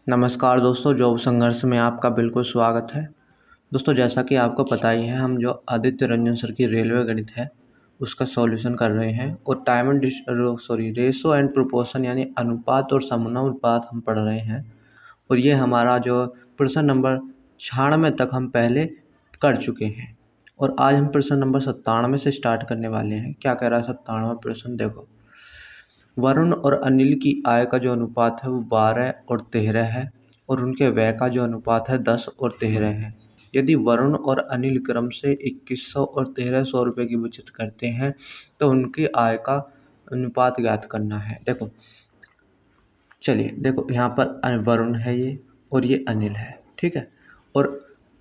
नमस्कार दोस्तों, जॉब संघर्ष में आपका बिल्कुल स्वागत है। दोस्तों, जैसा कि आपको पता ही है, हम जो आदित्य रंजन सर की रेलवे गणित है उसका सॉल्यूशन कर रहे हैं और time and ratio and proportion यानी अनुपात और समानुपात हम पढ़ रहे हैं। और ये हमारा जो प्रश्न नंबर 96 तक हम पहले कर चुके हैं और आज हम प्रश्न नंबर 97 से स्टार्ट करने वाले हैं। क्या कह रहा है 97वां प्रश्न? देखो, वरुण और अनिल की आय का जो अनुपात है वो 12 और 13 है और उनके व्यय का जो अनुपात है 10 और 13 है। यदि वरुण और अनिल क्रम से 2100 और 1300 रुपये की बचत करते हैं तो उनकी आय का अनुपात ज्ञात करना है। देखो, चलिए देखो, यहाँ पर वरुण है ये और ये अनिल है, ठीक है। और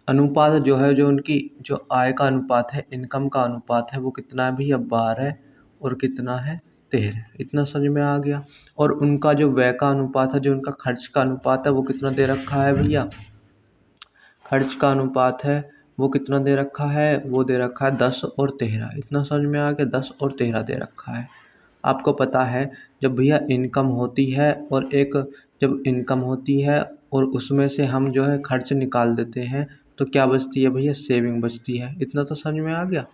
अनुपात जो है, जो उनकी जो आय का अनुपात है, इनकम का अनुपात है, वो कितना भी अब 12 और कितना है 13। इतना समझ में आ गया। और उनका जो व्यय का अनुपात है, जो उनका खर्च का अनुपात है, वो कितना दे रखा है भैया? खर्च का अनुपात है वो कितना दे रखा है? वो दे रखा है 10 और 13। इतना समझ में आ गया, 10 और 13 दे रखा है। आपको पता है, जब भैया इनकम होती है और जब इनकम होती है और उसमें से हम जो है खर्च निकाल देते हैं तो क्या बचती है भैया? सेविंग बचती है। इतना तो समझ में आ गया।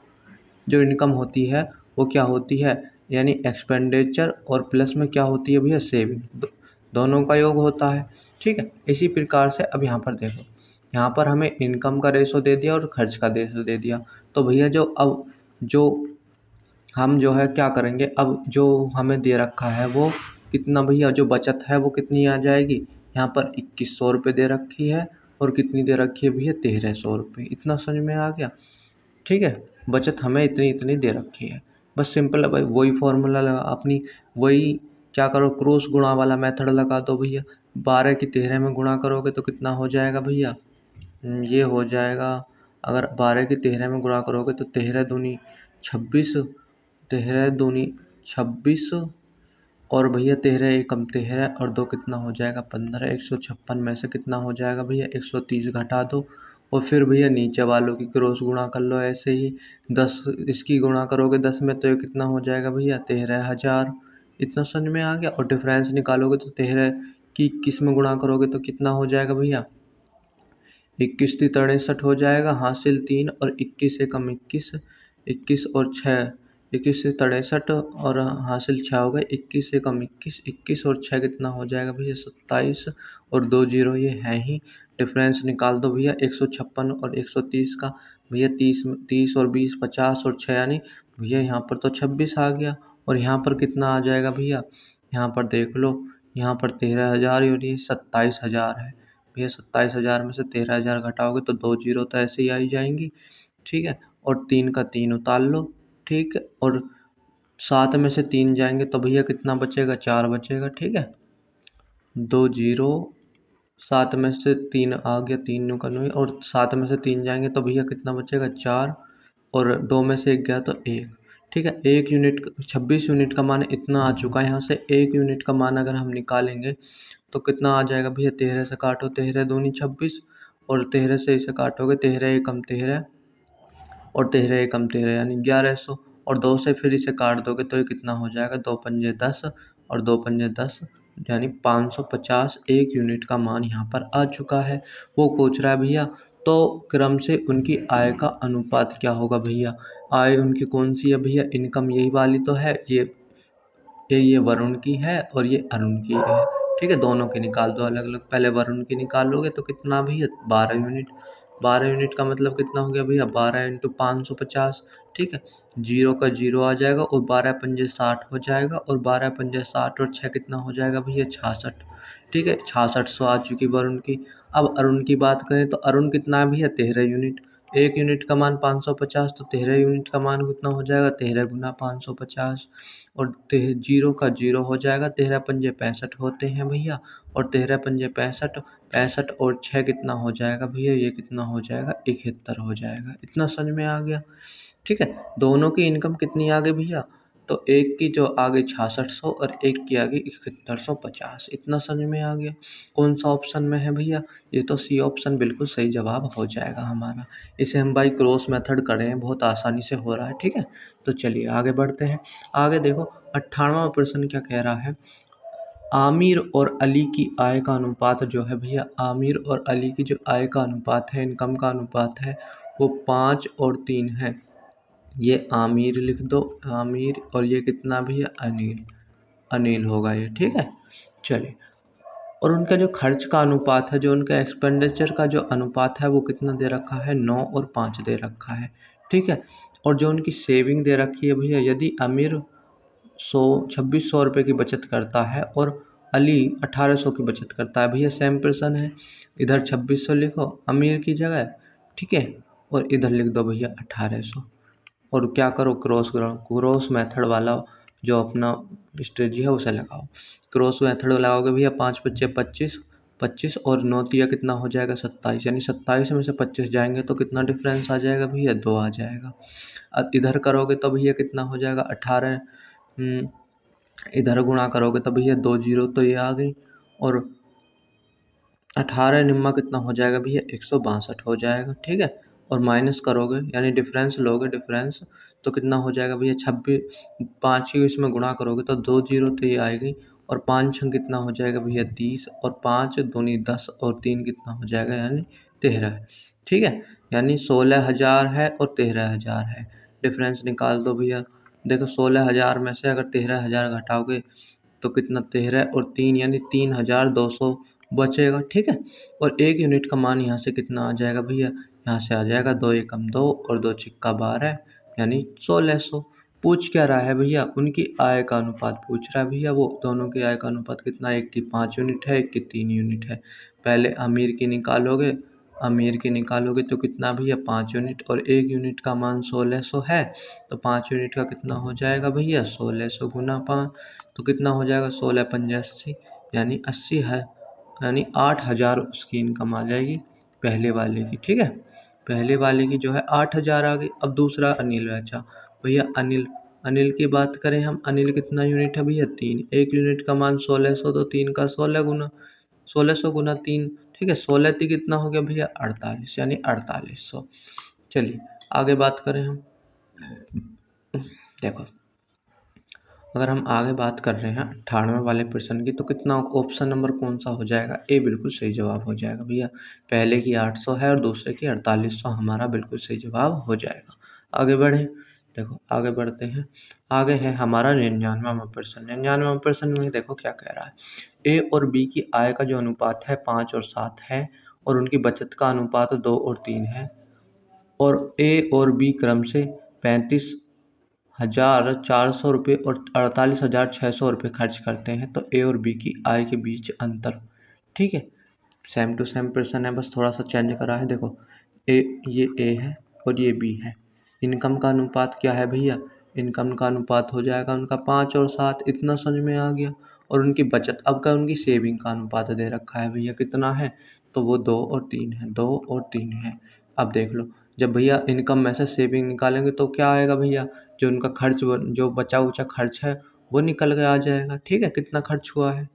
जो इनकम होती है वो क्या होती है? यानी एक्सपेंडिचर और प्लस में क्या होती है भैया? सेविंग। दोनों का योग होता है, ठीक है। इसी प्रकार से अब यहाँ पर देखो, यहाँ पर हमें इनकम का रेशो दे दिया और खर्च का रेशो दे दिया। तो भैया जो हम जो है क्या करेंगे, अब जो हमें दे रखा है वो कितना भैया, जो बचत है वो कितनी आ जाएगी? यहाँ पर 2100 रुपये दे रखी है और कितनी दे रखी है भैया? 1300 रुपये। इतना समझ में आ गया, ठीक है। बचत हमें इतनी इतनी दे रखी है। बस सिंपल है भाई, वही फॉर्मूला लगा अपनी, वही क्या करो, क्रॉस गुणा वाला मेथड लगा दो भैया। 12 की 13 में गुणा करोगे तो कितना हो जाएगा भैया? ये हो जाएगा, अगर 12 की 13 में गुणा करोगे तो 13 दूनी 26, 13 दूनी 26 और भैया 13 एकम 13 और 2 कितना हो जाएगा? 15। 156 में से कितना हो जाएगा भैया? 130 घटा दो और फिर भैया नीचे वालों की क्रॉस गुणा कर लो ऐसे ही। 10 इसकी गुणा करोगे 10 में तो ये कितना हो जाएगा भैया? 13,000। इतना समझ में आ गया। और डिफरेंस निकालोगे तो 13 की 21 में गुणा करोगे तो कितना हो जाएगा भैया? 21 × 63 हो जाएगा, हासिल 3 और 21 एकम 21, 21 और 6, 21 से 63 और हासिल 6 हो गए। 21 एकम 21, 21 और 6 कितना हो जाएगा भैया? 27 और 2 जीरो ये हैं ही। डिफरेंस निकाल दो भैया 156 और 130 का। भैया 30 और 20 50 और 6 यानी भैया यहाँ पर तो 26 आ गया। और यहाँ पर कितना आ जाएगा भैया? यहाँ पर देख लो, यहाँ पर 13,000 और ये 27,000 है। भैया 27,000 में से 13,000 घटाओगे तो 2 जीरो तो ऐसे ही आ ही जाएंगी, ठीक है। और 3 का 3 उतार लो, ठीक है। और 7 में से 3 जाएंगे तो भैया कितना बचेगा? 4 बचेगा, ठीक है। 2 जीरो, 7 में से 3 आ गया, 3 न्यू का न्यू, और 7 में से 3 जाएंगे तो भैया कितना बचेगा? 4 और 2 में से 1 गया तो 1, ठीक है। 1 यूनिट 26 यूनिट का मान इतना आ चुका है। यहाँ से 1 यूनिट का मान अगर हम निकालेंगे तो कितना आ जाएगा भैया? 13 से काटो, 13 दूनी 26 और 13 से इसे काटोगे 13 एकम 13 और 13 एकम 13 यानी 1100 और 2 से फिर इसे काट दोगे तो ये कितना हो जाएगा? 2 पंजे 10 और 2 पंजे 10 यानी 550 1 यूनिट का मान यहाँ पर आ चुका है। वो पूछ रहा है भैया, तो क्रम से उनकी आय का अनुपात क्या होगा भैया? आय उनकी कौन सी है भैया? इनकम यही वाली तो है, ये वरुण की है और ये अरुण की है, ठीक है। दोनों की निकाल दो अलग अलग। पहले वरुण की निकालोगे तो कितना भैया? 12 यूनिट। 12 यूनिट का मतलब कितना हो गया भैया? 12 इंटू 550, ठीक है। जीरो का जीरो आ जाएगा और 12 पंजे 60 हो जाएगा और 12 पंजे 60 और 6 कितना हो जाएगा भैया? 66, ठीक है। 6600 आ चुकी वरुण की। अब अरुण की बात करें तो अरुण कितना है भैया? 13 यूनिट। 1 यूनिट का मान 550 तो 13 यूनिट का मान कितना हो जाएगा? 13 गुना 550 और जीरो का जीरो हो जाएगा। 13 पंजे 65 होते हैं भैया और 13 पंजे 65, 65 और 6 कितना हो जाएगा भैया? ये कितना हो जाएगा? 71 हो जाएगा। इतना समझ में आ गया, ठीक है। दोनों की इनकम कितनी आ गई भैया? तो एक की जो आ गई 6600 और एक की आ गई 7150। इतना समझ में आ गया। कौन सा ऑप्शन में है भैया? ये तो सी ऑप्शन बिल्कुल सही जवाब हो जाएगा हमारा। इसे हम भाई क्रॉस मेथड करें हैं, बहुत आसानी से हो रहा है, ठीक है। तो चलिए आगे बढ़ते हैं। आगे देखो 98वां प्रश्न क्या कह रहा है? आमिर और अली की आय का अनुपात जो है भैया, आमिर और अली की जो आय का अनुपात है, इनकम का अनुपात है, वो 5 और 3 है। ये आमिर लिख दो, आमिर, और ये कितना भैया, अनिल, अनिल होगा ये, ठीक है। चलिए, और उनका जो खर्च का अनुपात है, जो उनका एक्सपेंडिचर का जो अनुपात है, वो कितना दे रखा है, 9 और 5 दे रखा है, ठीक है। और जो उनकी सेविंग दे रखी है भैया, यदि अमीर 2600 रुपये की बचत करता है और अली 1800 की बचत करता है, भैया सेम पर्सन है, इधर 2600 लिखो अमीर की जगह, ठीक है, और इधर लिख दो भैया 1800। और क्या करो, क्रॉस करो, क्रॉस मेथड वाला जो अपना स्ट्रेटजी है उसे लगाओ। क्रॉस मेथड लगाओगे भैया, 5 पच्चे 25, 25 और 9 तिया कितना हो जाएगा, 27, यानी 27 में से 25 जाएंगे तो कितना डिफरेंस आ जाएगा भैया, 2 आ जाएगा। अब इधर करोगे तो भैया कितना हो जाएगा, 18, इधर गुणा करोगे तो भैया 2 जीरो तो ये आ गई, और 18 निम्मा कितना हो जाएगा भैया, 162 हो जाएगा, ठीक है। और माइनस करोगे यानी डिफरेंस लोगे, डिफरेंस तो कितना हो जाएगा भैया, 26, 5 की इसमें गुणा करोगे तो 2 जीरो तो ये आएगी, और 5 छंग कितना हो जाएगा भैया, 30, और 5 दूनी 10, और 3 कितना हो जाएगा, यानी 13, ठीक है। यानी 16,000 है और 13,000 है, डिफरेंस निकाल दो भैया। देखो 16,000 में से अगर 13,000 घटाओगे तो कितना, 13 और 3 यानी 3,200 बचेगा, ठीक है। और 1 यूनिट का मान यहाँ से कितना आ जाएगा भैया, यहाँ से आ जाएगा 2 एकम 2 और 2 छिक्का 12, यानी 1600। पूछ क्या रहा है भैया, उनकी आय का अनुपात पूछ रहा है भैया, वो दोनों की आय का अनुपात कितना है, एक की 5 यूनिट है, एक की 3 यूनिट है। पहले अमीर की निकालोगे, अमीर की निकालोगे तो कितना भैया, 5 यूनिट, और 1 यूनिट का मान 1600 है, तो 5 यूनिट का कितना हो जाएगा भैया, 1600 गुना 5, तो कितना हो जाएगा, 16 पंजे 80, यानी 80 है, यानी 8,000 उसकी इनकम आ जाएगी पहले वाले की, ठीक है। पहले वाले की जो है 8,000 आ गई। अब दूसरा अनिल बचा भैया, अनिल, अनिल की बात करें हम, अनिल कितना यूनिट है भैया, 3, 1 यूनिट का मान 1600, तो 3 का 16 गुना, 1600 गुना 3, ठीक है, 16 3 कितना हो गया भैया, 48, यानी 4800। चलिए आगे बात करें हम, देखो अगर हम आगे बात कर रहे हैं 98 वाले प्रश्न की, तो कितना ऑप्शन नंबर कौन सा हो जाएगा, ए बिल्कुल सही जवाब हो जाएगा भैया। पहले की 800 है और दूसरे की 4800, हमारा बिल्कुल सही जवाब हो जाएगा। आगे बढ़े, देखो आगे बढ़ते हैं, आगे है हमारा 99वां प्रश्न। 99वां प्रश्न में देखो क्या कह रहा है, ए और बी की आय का जो अनुपात है 5 और 7 है, और उनकी बचत का अनुपात 2 और 3 है, और ए और बी क्रम से 35,400 रुपये और 48,600 रुपये खर्च करते हैं, तो ए और बी की आय के बीच अंतर, ठीक है। सेम टू सेम प्रश्न है, बस थोड़ा सा चेंज करा है। देखो ए, ये ए है और ये बी है, इनकम का अनुपात क्या है भैया, इनकम का अनुपात हो जाएगा उनका 5 और 7, इतना समझ में आ गया। और उनकी बचत, अब का उनकी सेविंग का अनुपात दे रखा है भैया, कितना है, तो वो 2 और 3 है, 2 और 3 है। अब देख लो, जब भैया इनकम में से सेविंग निकालेंगे तो क्या आएगा भैया, जो उनका खर्च, जो बचा उचा खर्च है वो निकल के आ जाएगा, ठीक है, कितना खर्च हुआ है।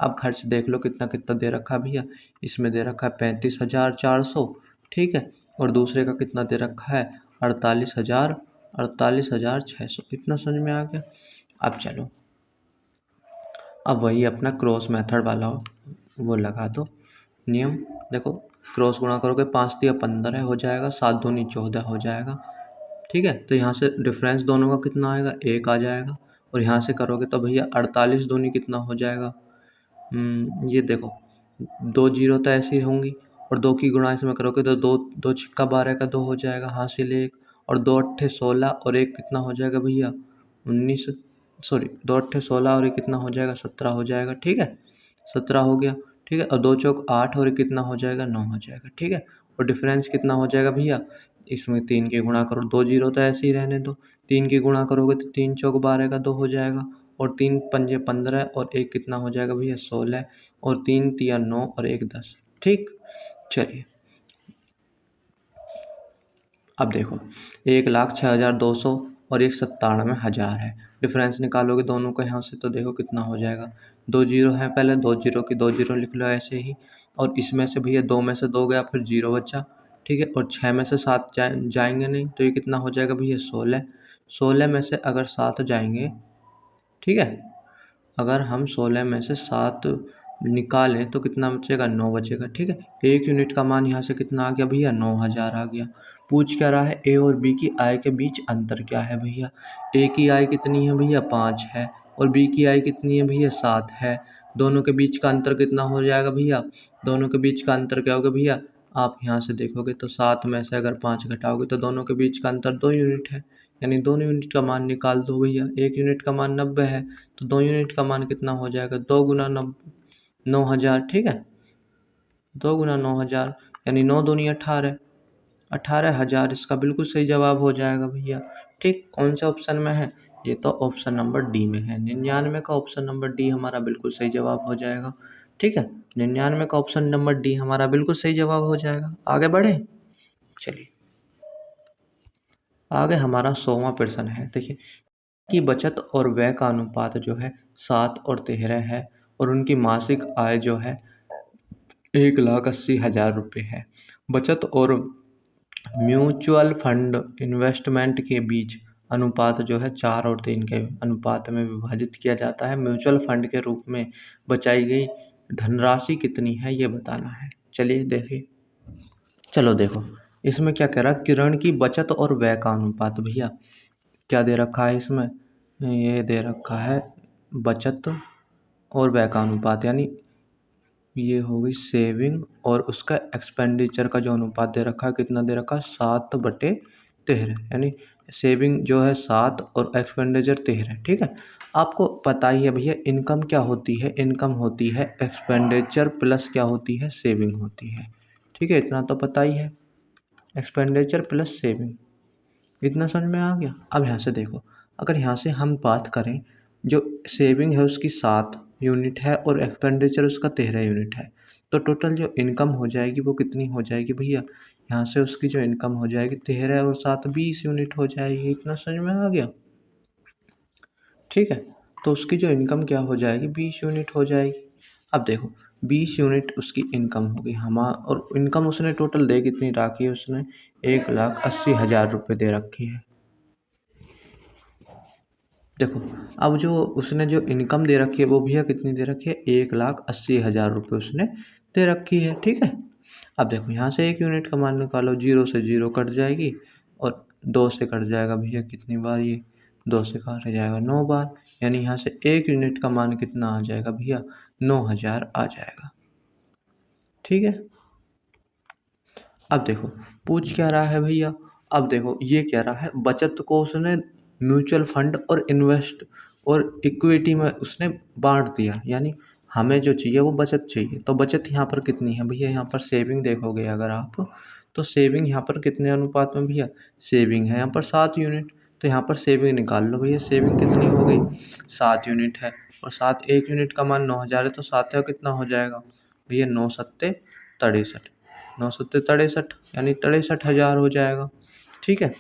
अब खर्च देख लो कितना कितना दे रखा है भैया, इसमें दे रखा है 35,400, ठीक है, और दूसरे का कितना दे रखा है, 48,600, इतना समझ में आ गया। अब चलो, अब वही अपना क्रॉस मेथड वाला वो लगा दो नियम। देखो क्रॉस गुणा करोगे, 5 तिया 15 हो जाएगा, 7 दूनी 14 हो जाएगा, ठीक है। तो यहाँ से डिफरेंस दोनों का कितना आएगा, 1 आ जाएगा। और यहाँ से करोगे तो भैया 48 दूनी कितना हो जाएगा, ये देखो 2 जीरो तो ऐसे ही होंगी, और 2 की गुणा इसमें करोगे तो 2 2 छिक्का 12 का 2 हो जाएगा, हासिल 1, और 2 अट्ठे 16, और 1 कितना हो जाएगा भैया 19, सॉरी 2 अट्ठे 16 और 1 कितना हो जाएगा 17 हो जाएगा, ठीक है, 17 हो गया, ठीक है। और 2 चौक 8 और 1 कितना हो जाएगा 9 हो जाएगा, ठीक है। और डिफरेंस कितना हो जाएगा भैया, इसमें 3 की गुणा करो, 2 जीरो तो ऐसे ही रहने दो, 3 की गुणा करोगे तो 3 चौक 12 का 2 हो जाएगा, और 3 पंजे 15, और 1 कितना हो जाएगा भैया 16, और 3 तिया 9 और 1 10, ठीक। चलिए अब देखो 1,06,200 और 1,97,000 है, डिफरेंस निकालोगे दोनों का यहाँ से, तो देखो कितना हो जाएगा, 2 जीरो है, पहले 2 जीरो की 2 जीरो लिख लो ऐसे ही, और इसमें से भैया 2 में से 2 गया, फिर जीरो बचा, ठीक है। और 6 में से 7 जाएंगे नहीं, तो ये कितना हो जाएगा भैया 16, 16 में से अगर 7 जाएंगे, ठीक है, अगर हम 16 में से 7 निकालें तो कितना बचेगा, 9 बचेगा। ठीक है, 1 यूनिट का मान यहाँ से कितना आ गया भैया, 9000 आ गया। पूछ क्या रहा है, ए और बी की आय के बीच अंतर क्या है भैया। ए की आय कितनी है भैया, 5 है, और बी की आय कितनी है भैया, 7 है। दोनों के बीच का अंतर कितना हो जाएगा भैया, दोनों के बीच का अंतर क्या होगा भैया, आप यहाँ से देखोगे तो 7 में से अगर 5 घटाओगे तो दोनों के बीच का अंतर 2 यूनिट है, यानी 2 यूनिट का मान निकाल दो भैया। 1 यूनिट का मान 90 है, तो 2 यूनिट का मान कितना हो जाएगा, 2 गुना 9000। ठीक है, 2 गुना 9000 यानी 9 दूनी 18, 18,000 इसका बिल्कुल सही जवाब हो जाएगा भैया। ठीक, कौन से ऑप्शन में है, ये तो ऑप्शन नंबर डी में है। 99 का ऑप्शन नंबर डी हमारा बिल्कुल सही जवाब हो जाएगा। ठीक है, 99 का ऑप्शन नंबर डी हमारा बिल्कुल सही जवाब हो जाएगा। आगे बढ़े, चलिए आगे हमारा 100वां प्रश्न है। देखिए की बचत और व्यय का अनुपात जो है 7 और 13 है, और उनकी मासिक आय जो है 1,80,000 रुपये है। बचत और म्यूचुअल फंड इन्वेस्टमेंट के बीच अनुपात जो है 4 और 3 के अनुपात में विभाजित किया जाता है। म्यूचुअल फंड के रूप में बचाई गई धनराशि कितनी है, ये बताना है। चलिए देखिए, चलो देखो इसमें क्या कह रहा है, किरण की बचत और व्यय का अनुपात। भैया क्या दे रखा है इसमें, ये दे रखा है बचत और व्यय का अनुपात, यानी ये हो गई सेविंग, और उसका एक्सपेंडिचर का जो अनुपात दे रखा है कितना दे रखा है, 7/13, यानी सेविंग जो है 7 और एक्सपेंडिचर 13। ठीक है, आपको पता ही है भैया इनकम क्या होती है, इनकम होती है एक्सपेंडिचर प्लस क्या होती है, सेविंग होती है। ठीक है, इतना तो पता ही है, एक्सपेंडिचर प्लस सेविंग, इतना समझ में आ गया। अब यहाँ से देखो, अगर यहाँ से हम बात करें, जो सेविंग है उसकी 7 यूनिट है और एक्सपेंडिचर उसका 13 यूनिट है, तो टोटल जो इनकम हो जाएगी वो कितनी हो जाएगी भैया, यहाँ से उसकी जो इनकम हो जाएगी 13 और 7 20 यूनिट हो जाएगी। इतना समझ में आ गया। ठीक है, तो उसकी जो इनकम क्या हो जाएगी, 20 यूनिट हो जाएगी। अब देखो 20 यूनिट उसकी इनकम होगी और इनकम उसने टोटल दे कितनी रखी है, उसने 1,80,000 रुपये दे रखी है। देखो अब जो उसने जो इनकम दे रखी है वो भैया कितनी दे रखी है, 1,80,000 रुपये उसने दे रखी है। ठीक है, अब देखो यहाँ से 1 यूनिट का मान निकालो, 0 से 0 कट जाएगी, और 2 से कट जाएगा भैया कितनी बार, ये 2 से कट जाएगा 9 बार, यानी यहाँ से 1 यूनिट का मान कितना आ जाएगा भैया, 9,000 आ जाएगा। ठीक है, अब देखो पूछ क्या रहा है भैया, अब देखो ये कह रहा है बचत को उसने म्यूचुअल फंड और इन्वेस्ट और इक्विटी में उसने बांट दिया, यानी हमें जो चाहिए वो बचत चाहिए। तो बचत यहाँ पर कितनी है भैया, यहाँ पर सेविंग देखोगे अगर आप, तो सेविंग यहाँ पर कितने अनुपात में भैया, सेविंग है यहाँ पर 7 यूनिट, तो यहाँ पर सेविंग निकाल लो भैया, सेविंग कितनी हो गई, 7 यूनिट है, और 7 1 यूनिट का मान 9,000 है, तो 7 का कितना हो जाएगा भैया, 9 सत्ते 63, 9 सत्ते 63 यानी 63,000 हो जाएगा। ठीक है,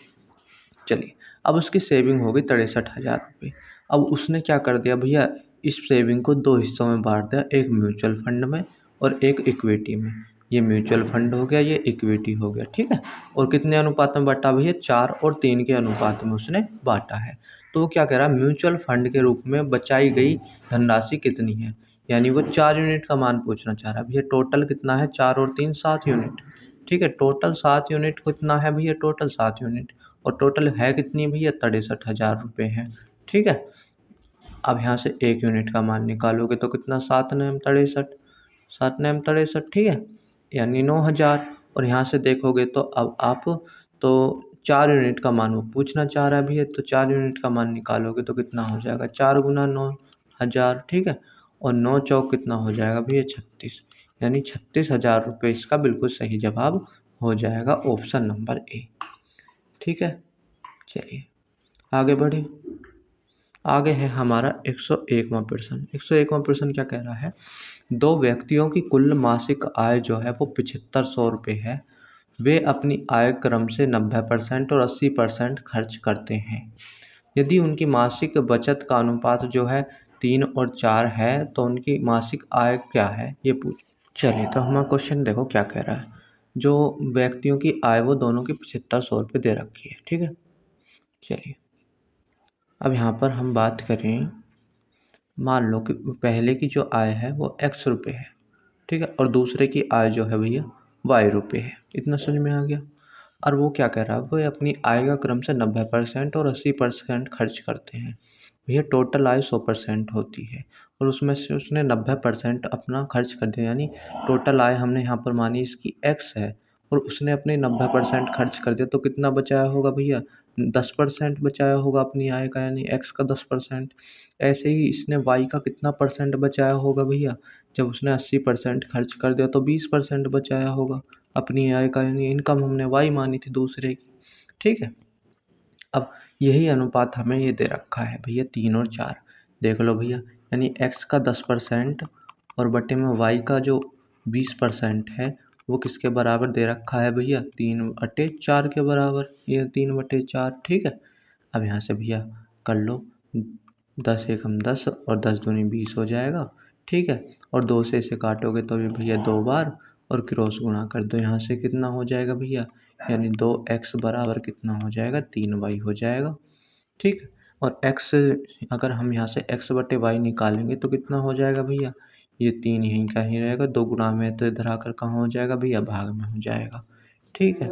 चलिए अब उसकी सेविंग हो गई 63,000 रुपये। अब उसने क्या कर दिया भैया, इस सेविंग को 2 हिस्सों में बांट दिया, एक म्यूचुअल फंड में और एक इक्विटी में। ये म्यूचुअल फंड हो गया, ये इक्विटी हो गया। ठीक है, और कितने अनुपात में बांटा भैया, 4 और 3 के अनुपात में उसने बांटा है। तो वो क्या कह रहा है, म्यूचुअल फंड के रूप में बचाई गई धनराशि कितनी है, यानी वो 4 यूनिट का मान पूछना चाह रहा है भैया। टोटल कितना है, 4 और 3 7 यूनिट। ठीक है, टोटल 7 यूनिट कितना है भैया, टोटल 7 यूनिट, और टोटल है कितनी भैया, 63,000 रुपये है। ठीक है, अब यहाँ से 1 यूनिट का मान निकालोगे तो कितना, 7 नैम 63, 7 नैम 63। ठीक है, यानी 9,000, और यहाँ से देखोगे तो अब आप तो 4 यूनिट का मान वो पूछना चाह रहा है भैया, तो 4 यूनिट का मान निकालोगे तो कितना हो जाएगा, 4 गुना 9,000। ठीक है, और 9 चौक कितना हो जाएगा भैया, 36, यानी 36,000 रुपये इसका बिल्कुल सही जवाब हो जाएगा, ऑप्शन नंबर ए। ठीक है, चलिए आगे बढ़े। आगे है हमारा 101वां प्रश्न। 101वां प्रश्न क्या कह रहा है, 2 व्यक्तियों की कुल मासिक आय जो है वो 7500 रुपये है। वे अपनी आय क्रम से 90% और 80% खर्च करते हैं। यदि उनकी मासिक बचत का अनुपात जो है 3 और 4 है तो उनकी मासिक आय क्या है, ये पूछ। चलिए तो हमारा क्वेश्चन देखो क्या कह रहा है, जो व्यक्तियों की आय वो दोनों की 7500 रुपये दे रखी है। ठीक है, चलिए अब यहाँ पर हम बात करें मान लो कि पहले की जो आय है वो x रुपये है, ठीक है, और दूसरे की आय जो है भैया y रुपये है। इतना समझ में आ गया। और वो क्या कह रहा है, वो अपनी आय का क्रम से 90% और 80% खर्च करते हैं। भैया टोटल आय 100% होती है और उसमें से उसने 90% अपना खर्च कर दिया, यानी टोटल आय हमने यहाँ पर मानी इसकी x है और उसने अपने 90% खर्च कर दिया, तो कितना बचाया होगा भैया, 10% बचाया होगा अपनी आय का, यानी x का 10%। ऐसे ही इसने y का कितना परसेंट बचाया होगा भैया, जब उसने 80% खर्च कर दिया तो 20% बचाया होगा अपनी आय का, यानी इनकम हमने y मानी थी दूसरे की, ठीक है। अब यही अनुपात हमें ये दे रखा है भैया 3 और 4, देख लो भैया, यानी x का 10% और बटे में y का जो 20% है वो किसके बराबर दे रखा है भैया, 3/4 के बराबर, ये 3/4, ठीक है। अब यहाँ से भैया कर लो, 10 एकम 10 और 10 दूनी 20 हो जाएगा, ठीक है। और 2 से इसे काटोगे तो भी भैया 2 बार और क्रॉस गुणा कर दो, यहाँ से कितना हो जाएगा भैया, यानी 2x बराबर कितना हो जाएगा, 3y हो जाएगा, ठीक है। और x अगर हम यहाँ से x बटे y निकालेंगे तो कितना हो जाएगा भैया, ये 3 यहीं का ही रहेगा, 2 गुणा में तो इधर आकर कहाँ हो जाएगा भैया, भाग में हो जाएगा, ठीक है।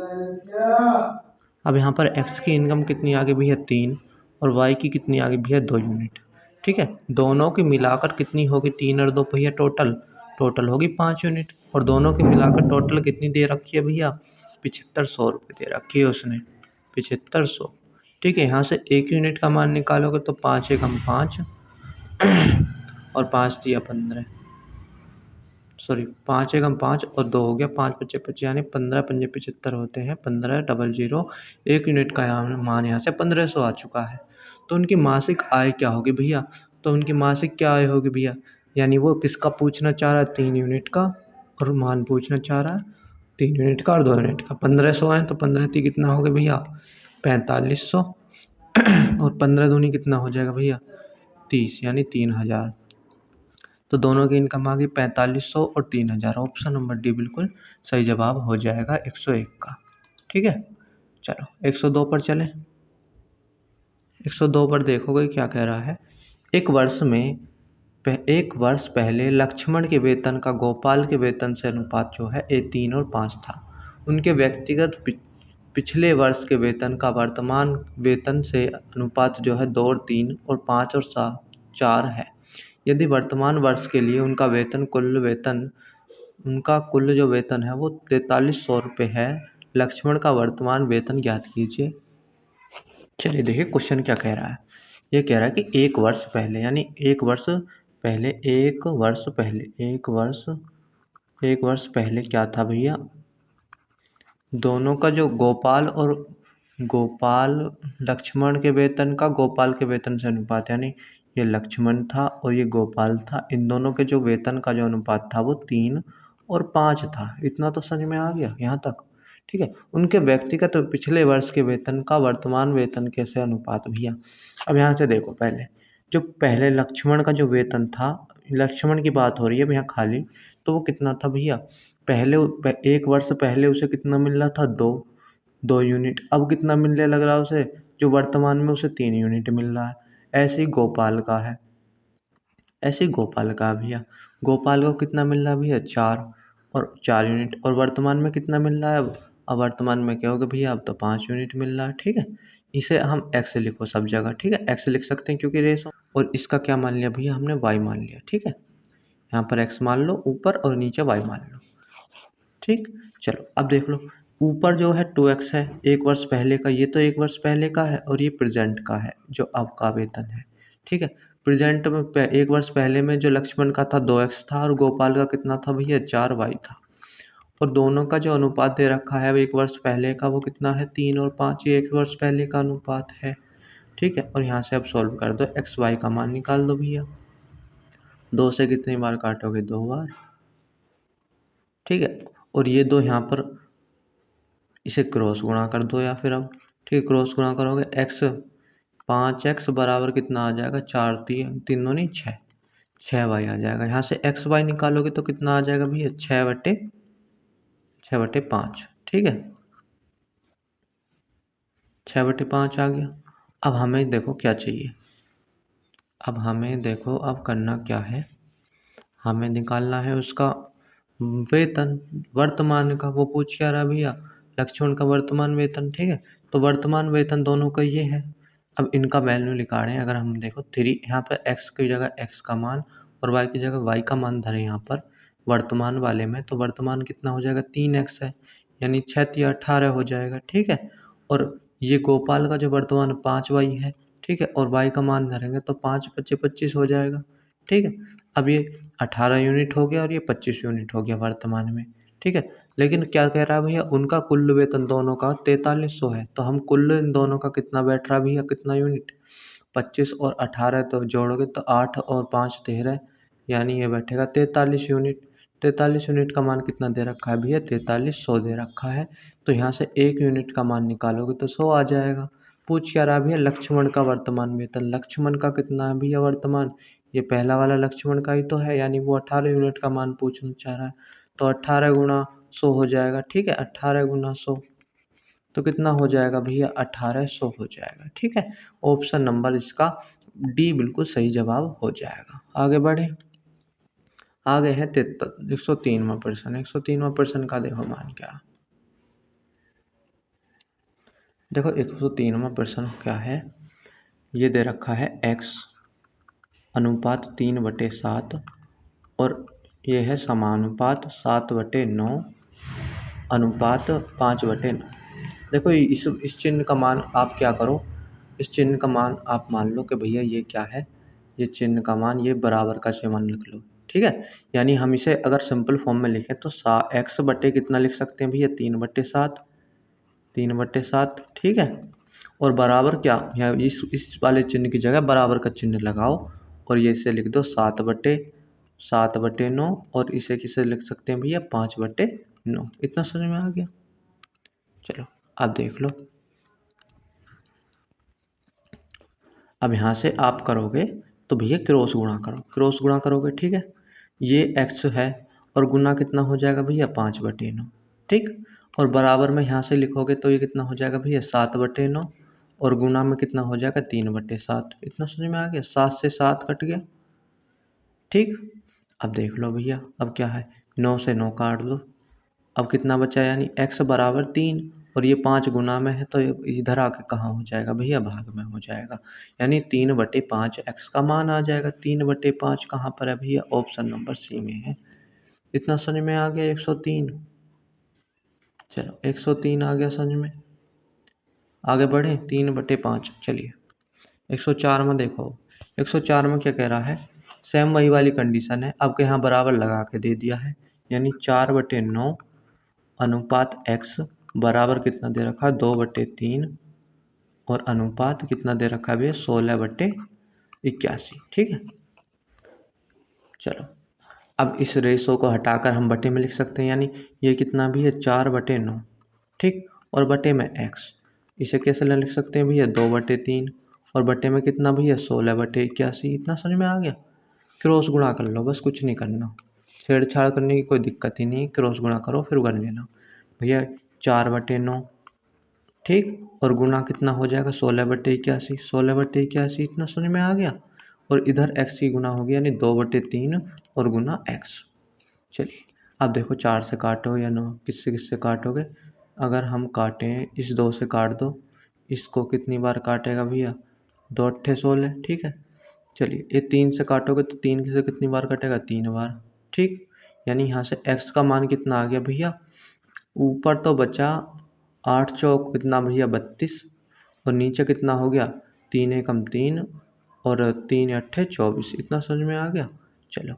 अब यहाँ पर x की इनकम कितनी आ गई भैया 3 और y की कितनी आ गई भैया 2 यूनिट, ठीक है। दोनों की मिलाकर कितनी होगी, 3 और 2 भैया टोटल होगी 5 यूनिट, और दोनों की मिलाकर टोटल कितनी दे रखी है भैया, 7500 रुपये दे रखी है उसने, 7500, ठीक है। यहाँ से 1 यूनिट का मान निकालोगे तो 5 एकम 5 और 5 दिया 15, सॉरी 5 एकम 5 और 2 हो गया 5 पच्चे 25, यानी 15 पंजे 75 होते हैं, 1500, 1 यूनिट का यहाँ मान यहाँ से 1500 आ चुका है। तो उनकी मासिक आय क्या होगी भैया, तो उनकी मासिक क्या आय होगी भैया, यानी वो किसका पूछना चाह रहा है, 3 यूनिट का, और मान पूछना चाह रहा है 3 यूनिट का और 2 यूनिट का। 1500 है तो 15 ती कितना हो गया भैया 4500 और 15 दूनी कितना हो जाएगा भैया 30, यानी 3000। तो दोनों की इनकम आ गई 4500 और 3000। ऑप्शन नंबर डी बिल्कुल सही जवाब हो जाएगा 101 का, ठीक है। चलो 102 पर चलें। 102 पर देखोगे क्या कह रहा है, एक वर्ष पहले लक्ष्मण के वेतन का गोपाल के वेतन से अनुपात जो है 3 और 5 था। उनके व्यक्तिगत पिछले वर्ष के वेतन का वर्तमान वेतन से अनुपात जो है 2 और 3 और 5 और 4 है। यदि वर्तमान वर्ष के लिए उनका कुल जो वेतन है वो 4300 रुपये है, लक्ष्मण का वर्तमान वेतन ज्ञात कीजिए। चलिए देखिए क्वेश्चन क्या कह रहा है, ये कह रहा है कि एक वर्ष पहले, यानी एक वर्ष पहले क्या था भैया, दोनों का जो गोपाल लक्ष्मण के वेतन का गोपाल के वेतन से अनुपात, यानी ये लक्ष्मण था और ये गोपाल था, इन दोनों के जो वेतन का जो अनुपात था वो 3 और 5 था। इतना तो समझ में आ गया यहाँ तक, ठीक है। उनके व्यक्तिगत पिछले वर्ष के वेतन का वर्तमान वेतन के से अनुपात भैया। अब यहाँ से देखो, पहले लक्ष्मण का जो वेतन था, लक्ष्मण की बात हो रही है भैया खाली, तो वो कितना था भैया, एक वर्ष पहले उसे कितना मिल रहा था, 2 यूनिट। अब कितना मिलने लग रहा है उसे, जो वर्तमान में उसे 3 यूनिट मिल रहा है। ऐसे ही गोपाल का है भैया, गोपाल को कितना मिल रहा है भैया, 4 यूनिट, और वर्तमान में कितना मिल रहा है अब वर्तमान में क्या होगा भैया, अब तो 5 यूनिट मिल रहा है, ठीक है। इसे हम एक्स लिखो सब जगह, ठीक है, एक्स लिख सकते हैं क्योंकि रेशो, और इसका क्या मान लिया भैया हमने, वाई मान लिया, ठीक है। यहाँ पर एक्स मान लो ऊपर और नीचे वाई मान लो, ठीक। चलो अब देख लो, ऊपर जो है 2x है, एक वर्ष पहले का, ये तो एक वर्ष पहले का है, और ये प्रेजेंट का है जो अब का वेतन है, ठीक है। प्रेजेंट में एक वर्ष पहले में जो लक्ष्मण का था 2x था और गोपाल का कितना था भैया 4y था, और दोनों का जो अनुपात दे रखा है एक वर्ष पहले का वो कितना है 3 और 5, ये एक वर्ष पहले का अनुपात है, ठीक है। और यहाँ से अब सॉल्व कर दो, एक्स वाई का मान निकाल दो भैया, 2 से कितनी बार काटोगे, 2 बार, ठीक है। और ये दो यहाँ पर इसे क्रॉस गुणा कर दो, या फिर अब ठीक है क्रॉस गुणा करोगे, एक्स 5x बराबर कितना आ जाएगा, 4 तीन दूनी 6 वाई आ जाएगा। यहाँ से एक्स वाई निकालोगे तो कितना आ जाएगा भैया, 6/5, ठीक है, 6/5 आ गया। अब हमें देखो क्या चाहिए, अब हमें देखो अब करना क्या है, हमें निकालना है उसका वेतन वर्तमान का। वो पूछ क्या रहा भैया, लक्ष्मण का वर्तमान वेतन, ठीक है। तो वर्तमान वेतन दोनों का ये है। अब इनका वैल्यू निकालें, अगर हम देखो थ्री, यहाँ पर एक्स की जगह एक्स का मान और वाई की जगह वाई का मान धरे यहाँ पर वर्तमान वाले में, तो वर्तमान कितना हो जाएगा, 3x है, यानी 6 या 18 हो जाएगा, ठीक है। और ये गोपाल का जो वर्तमान 5y है, ठीक है, और y का मान धरेंगे तो 5 25 25 हो जाएगा, ठीक है। अब ये 18 यूनिट हो गया और ये 25 यूनिट हो गया वर्तमान में, ठीक है। लेकिन क्या कह रहा है भैया, उनका कुल वेतन दोनों का 4300 है, तो हम कुल इन दोनों का कितना बैठ रहा भैया, कितना यूनिट, 25 और 18 तो जोड़ोगे तो 8 और 5 13, यानी ये बैठेगा 43 यूनिट। 43 यूनिट का मान कितना दे रखा है भैया, 4300 दे रखा है। तो यहाँ से 1 यूनिट का मान निकालोगे तो 100 आ जाएगा। पूछ क्या रहा है भैया, लक्ष्मण का वर्तमान वेतन। लक्ष्मण का कितना है भैया वर्तमान, ये पहला वाला लक्ष्मण का ही तो है, यानी वो 18 यूनिट का मान पूछना चाह रहा है। तो 18 गुणा 100 हो जाएगा, ठीक है, 18 गुणा 100 तो कितना हो जाएगा भैया, 1800 हो जाएगा, ठीक है। ऑप्शन नंबर इसका डी बिल्कुल सही जवाब हो जाएगा। आगे बढ़े, आगे है 103वां प्रश्न। 103वां प्रश्न का देखो मान क्या, देखो 103वां प्रश्न क्या है, ये दे रखा है x अनुपात 3/7 और ये है समानुपात 7/9 अनुपात 5/9। देखो इस चिन्ह का मान आप क्या करो, इस चिन्ह का मान आप मान लो कि भैया ये क्या है, ये चिन्ह का मान ये बराबर का चिन्ह लिख लो, ठीक है। यानी हम इसे अगर सिंपल फॉर्म में लिखें तो एक्स बटे कितना लिख सकते हैं भैया, 3/7, 3/7, ठीक है। और बराबर क्या, यहाँ इस वाले चिन्ह की जगह बराबर का चिन्ह लगाओ और ये इसे लिख दो 7/9 और इसे किसे लिख सकते हैं भैया, 5/9। इतना समझ में आ गया। चलो अब देख लो, अब यहाँ से आप करोगे तो भैया क्रॉस गुणा करो, क्रॉस गुणा करोगे, ठीक है। ये x है और गुना कितना हो जाएगा भैया, 5/9, ठीक। और बराबर में यहाँ से लिखोगे तो ये कितना हो जाएगा भैया, 7/9 और गुना में कितना हो जाएगा, 3/7। इतना समझ में आ गया, 7 से 7 कट गया, ठीक। अब देख लो भैया, अब क्या है, 9 से 9 काट दो, अब कितना बचा, यानी x बराबर 3 और ये 5 गुना में है तो इधर आके कहाँ हो जाएगा भैया, भाग में हो जाएगा, यानी 3/5 x का मान आ जाएगा। 3/5 कहाँ पर है भैया, ऑप्शन नंबर सी में है। इतना समझ में आ गया 103। चलो 103 आ गया समझ में, आगे बढ़े 3/5। चलिए 104 में देखो, 104 में क्या कह रहा है, सेम वही वाली कंडीशन है, अब के यहाँ बराबर लगा के दे दिया है, यानी 4/9 अनुपात x बराबर कितना दे रखा है, 2/3 और अनुपात कितना दे रखा है भैया, 16/81, ठीक है। चलो अब इस रेशो को हटाकर हम बटे में लिख सकते हैं, यानी ये कितना भी है, 4/9, ठीक, और बटे में x, इसे कैसे लिख सकते हैं भैया, 2/3 और बटे में कितना भैया, 16/81। इतना समझ में आ गया। क्रॉस गुणा कर लो, बस कुछ नहीं करना, छेड़छाड़ करने की कोई दिक्कत ही नहीं, क्रॉस गुणा करो फिर कर लेना भैया, 4/9, ठीक, और गुना कितना हो जाएगा, 16/81, 16/81। इतना समझ में आ गया। और इधर x की गुना हो गया, यानी 2/3 और गुना x। चलिए अब देखो 4 से काटो या 9, किससे किससे काटोगे, अगर हम काटें इस 2 से काट दो, इसको कितनी बार काटेगा भैया, 2 अट्ठे 16, ठीक है। चलिए ये 3 से काटोगे तो 3 से कितनी बार कटेगा, 3 बार, ठीक। यानी यहाँ से x का मान कितना आ गया भैया, ऊपर तो बचा 8 चौक कितना भैया, 32 और नीचे कितना हो गया, 3 एकम 3 और 3 अट्ठे 24। इतना समझ में आ गया। चलो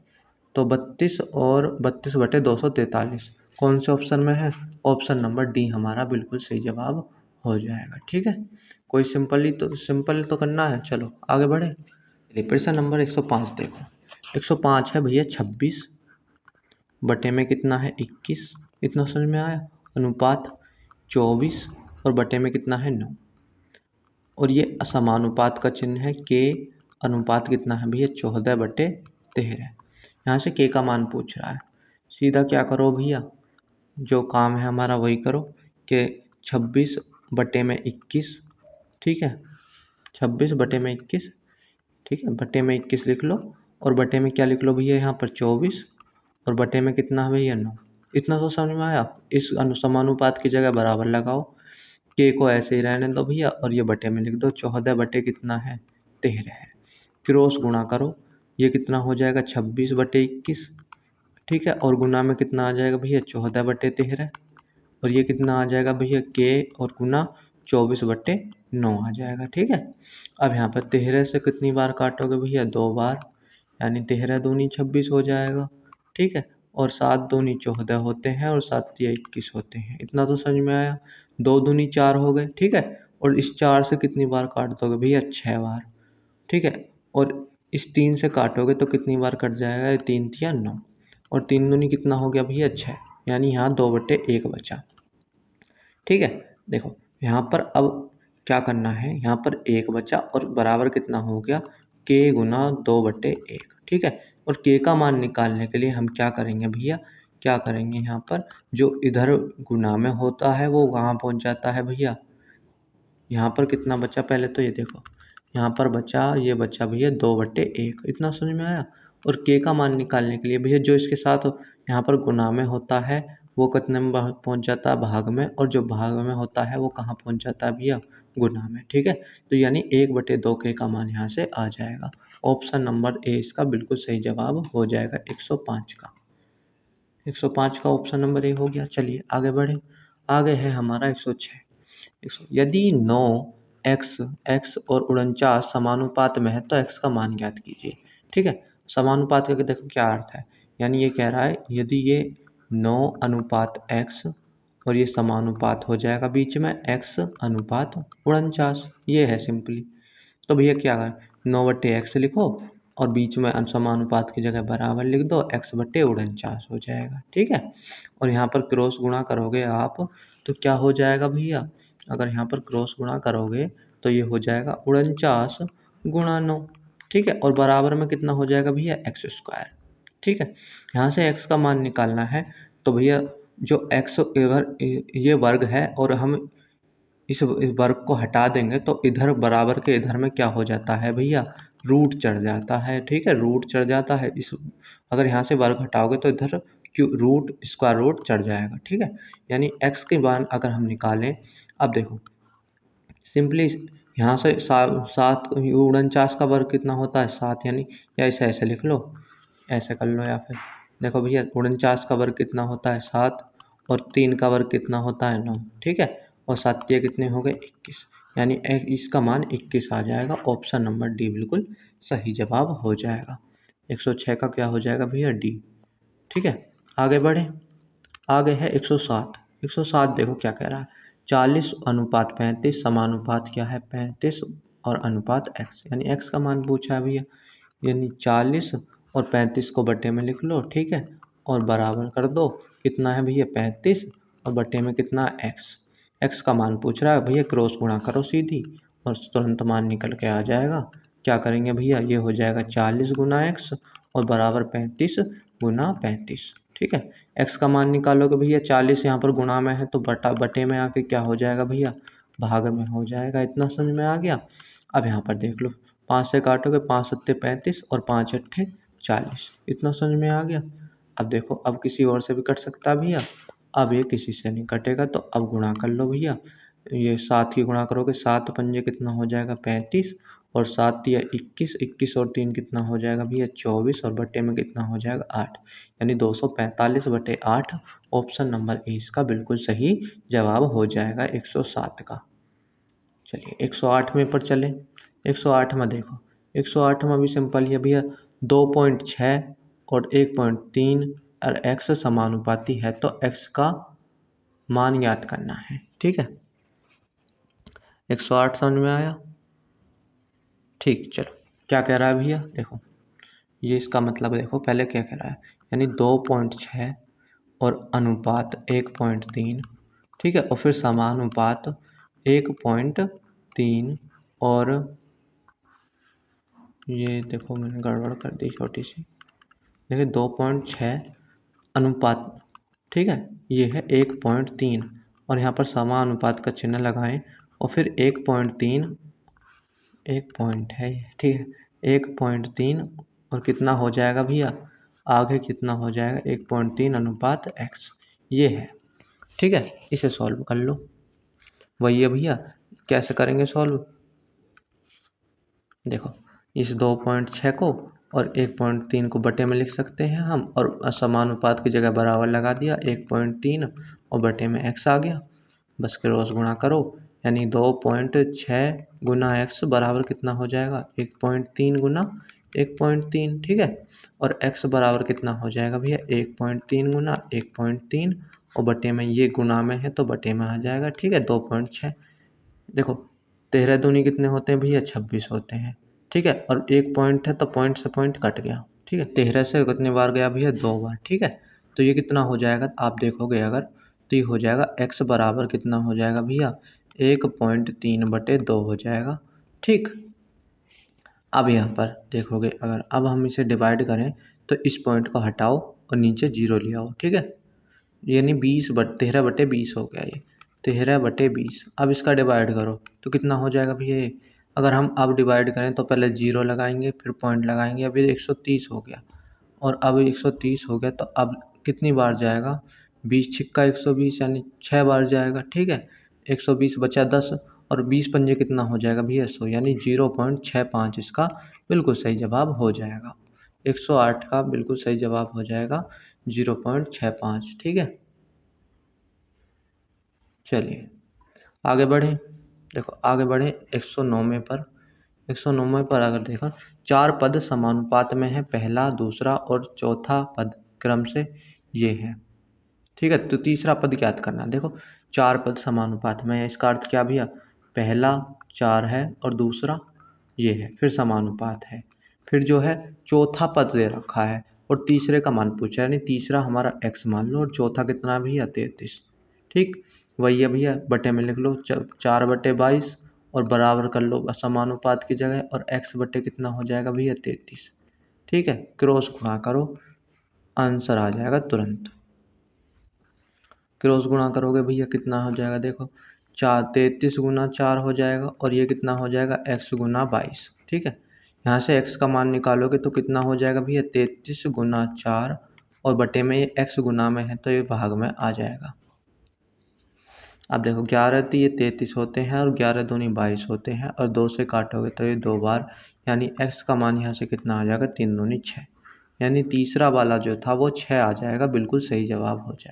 तो 32 और 32/243 कौन से ऑप्शन में है, ऑप्शन नंबर डी हमारा बिल्कुल सही जवाब हो जाएगा, ठीक है। कोई सिंपल तो करना है। चलो आगे बढ़े, प्रश्न नंबर 105 देखो, 105 है भैया 26 बटे में कितना है, 21। इतना समझ में आया, अनुपात 24 और बटे में कितना है, 9 और ये असमानुपात का चिन्ह है, के अनुपात कितना है भैया, 14/13। यहाँ से के का मान पूछ रहा है, सीधा क्या करो भैया, जो काम है हमारा वही करो कि 26/21, ठीक है, 26/21, ठीक है, बटे में 21 लिख लो और बटे में क्या लिख लो भैया यहाँ पर 24 और बटे में कितना है भैया 9। इतना तो समझ में आया। इस समानुपात की जगह बराबर लगाओ, के को ऐसे ही रहने दो भैया और ये बटे में लिख दो 14 बटे कितना है 13 है। क्रॉस गुणा करो, ये कितना हो जाएगा 26 बटे 21, ठीक है, और गुना में कितना आ जाएगा भैया 14 बटे 13 और ये कितना आ जाएगा भैया के और गुना 24 बटे 9 आ जाएगा। ठीक है, अब यहाँ पर 13 से कितनी बार काटोगे भैया 2 बार, यानी 13 दूनी 26 हो जाएगा। ठीक है, और 7 दूनी 14 होते हैं और 7 तिया 21 होते हैं। इतना तो समझ में आया। 2 दूनी 4 हो गए। ठीक है, और इस 4 से कितनी बार काट दोगे भैया 6 बार। ठीक है, और इस 3 से काटोगे तो कितनी बार कट जाएगा, 3 तिया 9 और 3 दूनी कितना हो गया भैया 6, यानी यहाँ 2 बटे 1 बचा। ठीक है, देखो यहाँ पर अब क्या करना है, यहाँ पर 1 बचा और बराबर कितना हो गया के गुना 2 बटे 1। ठीक है, और के का मान निकालने के लिए हम क्या करेंगे भैया, क्या करेंगे यहाँ पर जो इधर गुना में होता है वो कहाँ पहुँच जाता है भैया, यहाँ पर कितना बचा पहले तो ये देखो, यहाँ पर बचा, ये बचा भैया 2 बटे 1। इतना समझ में आया। और के का मान निकालने के लिए भैया जो इसके साथ यहाँ पर गुना में होता है वो कितने में पहुँच जाता है भाग में, और जो भाग में होता है वो कहाँ पहुँच जाता है भैया गुना में। ठीक है, तो यानी 1 बटे 2 के का मान यहाँ से आ जाएगा। ऑप्शन नंबर ए इसका बिल्कुल सही जवाब हो जाएगा 105 का। 105 का ऑप्शन नंबर ए हो गया। चलिए आगे बढ़े, आगे है हमारा 106। यदि 9 x और 49 समानुपात में है तो x का मान ज्ञात कीजिए। ठीक है, समानुपात का देखो क्या अर्थ है, यानी ये कह रहा है यदि ये 9 अनुपात x और ये समानुपात हो जाएगा बीच में x अनुपात 49, ये है सिंपली। तो भैया क्या है 9 बटे एक्स लिखो और बीच में समानुपात की जगह बराबर लिख दो, x बटे 49 हो जाएगा। ठीक है, और यहाँ पर क्रॉस गुणा करोगे आप तो क्या हो जाएगा भैया, अगर यहाँ पर क्रॉस गुणा करोगे तो ये हो जाएगा 49 गुणा 9। ठीक है, और बराबर में कितना हो जाएगा भैया एक्स स्क्वायर। ठीक है, यहाँ से x का मान निकालना है तो भैया जो x इधर ये वर्ग है और हम इस वर्ग को हटा देंगे तो इधर बराबर के इधर में क्या हो जाता है भैया रूट चढ़ जाता है। ठीक है, रूट चढ़ जाता है, इस अगर यहाँ से वर्ग हटाओगे तो इधर क्यों रूट स्क्वायर रूट चढ़ जाएगा। ठीक है, यानी x के मान अगर हम निकालें, अब देखो सिंपली यहाँ से 49 का वर्ग कितना होता है 7, यानी या ऐसे लिख लो, ऐसे कर लो, या फिर देखो भैया 49 का वर्ग कितना होता है 7 और 3 का वर्ग कितना होता है 9। ठीक है, और 7 कितने हो गए 21, यानी इसका मान 21 आ जाएगा। ऑप्शन नंबर डी बिल्कुल सही जवाब हो जाएगा। 106 का क्या हो जाएगा भैया डी। ठीक है, आगे बढ़े, आगे है 107। 107 देखो क्या कह रहा है, 40 अनुपात 35 समानुपात क्या है 35 और अनुपात x, यानी x का मान पूछा है भैया, यानी 40 और 35 को बटे में लिख लो। ठीक है, और बराबर कर दो, कितना है भैया 35 और बटे में कितना x, x का मान पूछ रहा है भैया, क्रॉस गुणा करो सीधी और तुरंत मान निकल के आ जाएगा। क्या करेंगे भैया, ये हो जाएगा 40 गुना x और बराबर 35 गुना 35। ठीक है, x का मान निकालोगे भैया, 40 यहाँ पर गुणा में है तो बटे में आके क्या हो जाएगा भैया भाग में हो जाएगा। इतना समझ में आ गया। अब यहाँ पर देख लो 5 से काटोगे, 5 सत्ते 35 और 5 अट्ठे 40। इतना समझ में आ गया। अब देखो अब किसी और से भी कट सकता है भैया, अब ये किसी से नहीं कटेगा तो अब गुणा कर लो भैया, ये 7 की गुणा करोगे, 7 पंजे कितना हो जाएगा 35 और 7 तिया 21, 21 और 3 कितना हो जाएगा भैया 24 और बटे में कितना हो जाएगा 8, यानी 245 बटे 8। ऑप्शन नंबर ए इसका बिल्कुल सही जवाब हो जाएगा 107 का। चलिए 108 में पर चले। 108 में देखो, 108 में भी सिंपल ही है भैया, 2.6 और 1.3 और x समानुपाती है तो x का मान याद करना है। ठीक है, 108 समझ में आया। ठीक, चलो क्या कह रहा है भैया, देखो ये इसका मतलब देखो पहले क्या कह रहा है, यानी 2.6 और अनुपात 1.3। ठीक है, और फिर समानुपात 1.3 और ये देखो मैंने गड़बड़ कर दी छोटी सी, देखिए 2.6 अनुपात, ठीक है, ये है 1.3 और यहाँ पर समानुपात का चिन्ह लगाएं और फिर 1.3 एक पॉइंट है, ठीक है, 1.3 और कितना हो जाएगा भैया, आगे कितना हो जाएगा 1.3 अनुपात x, ये है। ठीक है, इसे सॉल्व कर लो। वही है भैया, कैसे करेंगे सॉल्व, देखो इस 2.6 को और 1.3 को बटे में लिख सकते हैं हम, और समानुपात की जगह बराबर लगा दिया, 1.3 और बटे में x आ गया। बस क्रॉस गुणा करो, यानी 2.6 गुना x बराबर कितना हो जाएगा 1.3 गुना 1.3। ठीक है, और x बराबर कितना हो जाएगा भैया 1.3 गुना 1.3, और बटे में ये गुना में है तो बटे में आ जाएगा। ठीक है, 2.6, देखो 13 दूनी कितने होते हैं भैया 26 होते हैं। ठीक है, और एक पॉइंट है तो पॉइंट से पॉइंट कट गया। ठीक है, 13 से कितनी बार गया भैया 2 बार। ठीक है, तो ये कितना हो जाएगा, आप देखोगे अगर तो ये हो जाएगा x बराबर कितना हो जाएगा भैया 1.3/2 हो जाएगा। ठीक, अब यहाँ पर देखोगे अगर अब हम इसे डिवाइड करें तो इस पॉइंट को हटाओ और नीचे 0 ले आओ। ठीक है, यानी 13/20 हो गया ये, 13/20। अब इसका डिवाइड करो तो कितना हो जाएगा भैया ये, अगर हम अब डिवाइड करें तो पहले 0 लगाएंगे फिर पॉइंट लगाएंगे, अभी 130 हो गया, और अब 130 हो गया तो अब कितनी बार जाएगा, 20 छिक्का 120 यानी 6 बार जाएगा। ठीक है, 120 बचा 10, और 20 पंजे कितना हो जाएगा भैया 100, यानी 0.65 इसका बिल्कुल सही जवाब हो जाएगा। 108 का बिल्कुल सही जवाब हो जाएगा 0.65। ठीक है, चलिए आगे बढ़ें। देखो आगे बढ़ें 109वें पर। 109वें पर अगर देखा, 4 पद समानुपात में है, पहला दूसरा और चौथा पद क्रम से ये है। ठीक है, तो तीसरा पद ज्ञात करना। देखो 4 पद समानुपात में है, इसका अर्थ क्या भैया, पहला 4 है और दूसरा ये है, फिर समानुपात है, फिर जो है चौथा पद दे रखा है और तीसरे का मान पूछा है, यानी तीसरा हमारा x मान लो और चौथा कितना भैया 33। ठीक, वही है भैया, बटे में लिख लो 4/22 और बराबर कर लो समानुपात की जगह, और x बटे कितना हो जाएगा भैया 33। ठीक है, क्रॉस गुणा करो, आंसर आ जाएगा तुरंत। क्रॉस गुणा करोगे भैया कितना हो जाएगा, देखो 33 गुना 4 हो जाएगा, और ये कितना हो जाएगा x गुना 22। ठीक है, यहाँ से x का मान निकालोगे तो कितना हो जाएगा भैया 33 गुना 4, और बटे में ये x गुना में है तो ये भाग में आ जाएगा। अब देखो 11 ये 33 होते हैं और 11 दूनी 22 होते हैं, और 2 से काटोगे तो ये 2 बार, यानी x का मान यहाँ से कितना आ जाएगा 3 दूनी 6, यानी तीसरा वाला जो था वो 6 आ जाएगा, बिल्कुल सही जवाब हो जाएगा।